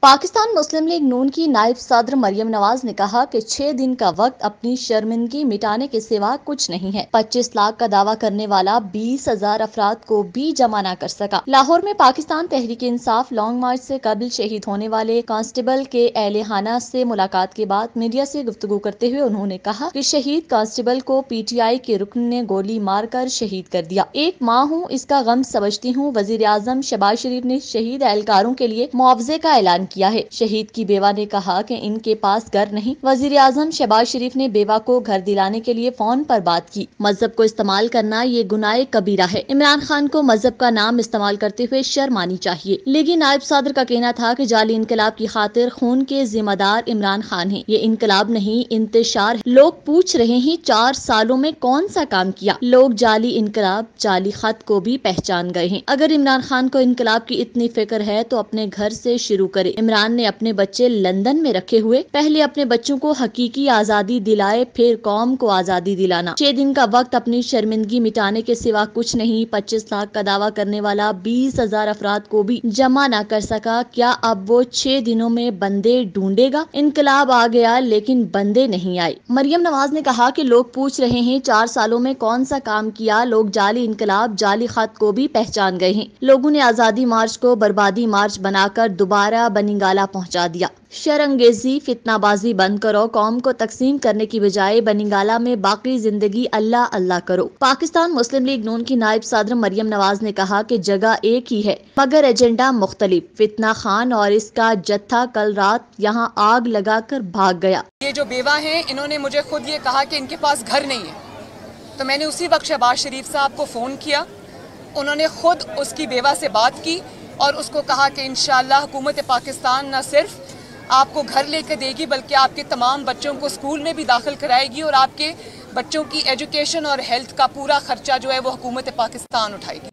पाकिस्तान मुस्लिम league नून की नायब सदर मरियम नवाज ने कहा कि 6 दिन का वक्त अपनी शर्मिंदगी मिटाने के सिवा कुछ नहीं है। 25 लाख का दावा करने वाला 20,000 अफराद को भी जमा न कर सका। लाहौर में पाकिस्तान तहरीक इंसाफ लॉन्ग मार्च से कबल शहीद होने वाले कांस्टेबल के अहलेखाना से मुलाकात के बाद मीडिया से गुफ्तगू करते हुए उन्होंने कहा कि शहीद कांस्टेबल को PTI के रुकन ने गोली मारकर शहीद कर दिया। एक माँ हूँ, इसका गम समझती हूँ। वजीर आजम शहबाज शरीफ ने शहीद एहलकारों के लिए मुआवजे का ऐलान किया है। शहीद की बेवा ने कहा कि इनके पास घर नहीं। वजीर आजम शहबाज शरीफ ने बेवा को घर दिलाने के लिए फोन पर बात की। मजहब को इस्तेमाल करना ये गुनाह कबीरा है। इमरान खान को मजहब का नाम इस्तेमाल करते हुए शर्म आनी चाहिए। लेकिन नायब सदर का कहना था कि जाली इनकलाब की खातिर खून के जिम्मेदार इमरान खान है। ये इनकलाब नहीं, इंतशार है। लोग पूछ रहे हैं 4 सालों में कौन सा काम किया। लोग जाली इनकलाब, जाली खत को भी पहचान गए हैं। अगर इमरान खान को इनकलाब की इतनी फिक्र है तो अपने घर से शुरू करे। इमरान ने अपने बच्चे लंदन में रखे हुए पहले अपने बच्चों को हकीकी आजादी दिलाए, फिर कौम को आजादी दिलाना। 6 दिन का वक्त अपनी शर्मिंदगी मिटाने के सिवा कुछ नहीं। 25 लाख का दावा करने वाला 20,000 अफराद को भी जमा न कर सका। क्या अब वो 6 दिनों में बंदे ढूंढेगा? इनकलाब आ गया लेकिन बंदे नहीं आए। मरियम नवाज ने कहा कि लोग पूछ रहे हैं 4 सालों में कौन सा काम किया। लोग जाली इनकलाब, जाली खत को भी पहचान गए हैं। लोगों ने आजादी मार्च को बर्बादी मार्च बनाकर दोबारा बनिंगाला पहुंचा दिया। शरंगेजी, फितनाबाजी बंद करो। कौम को तकसीम करने की बजाय बनिंगाला में बाकी जिंदगी अल्लाह अल्लाह करो। पाकिस्तान मुस्लिम लीग नून की नायब सदर मरियम नवाज ने कहा कि जगह एक ही है मगर एजेंडा मुख्तलिफ। फितना खान और इसका जत्था कल रात यहाँ आग लगाकर भाग गया। ये जो बेवा है, इन्होंने मुझे खुद ये कहा कि इनके पास घर नहीं है। तो मैंने उसी वक्त शहबाज शरीफ साहब को फ़ोन किया। उन्होंने खुद उसकी बेवा से बात की और उसको कहा कि इंशाअल्लाह हुकूमत पाकिस्तान न सिर्फ आपको घर लेकर देगी बल्कि आपके तमाम बच्चों को स्कूल में भी दाखिल कराएगी और आपके बच्चों की एजुकेशन और हेल्थ का पूरा खर्चा जो है वो हुकूमत पाकिस्तान उठाएगी।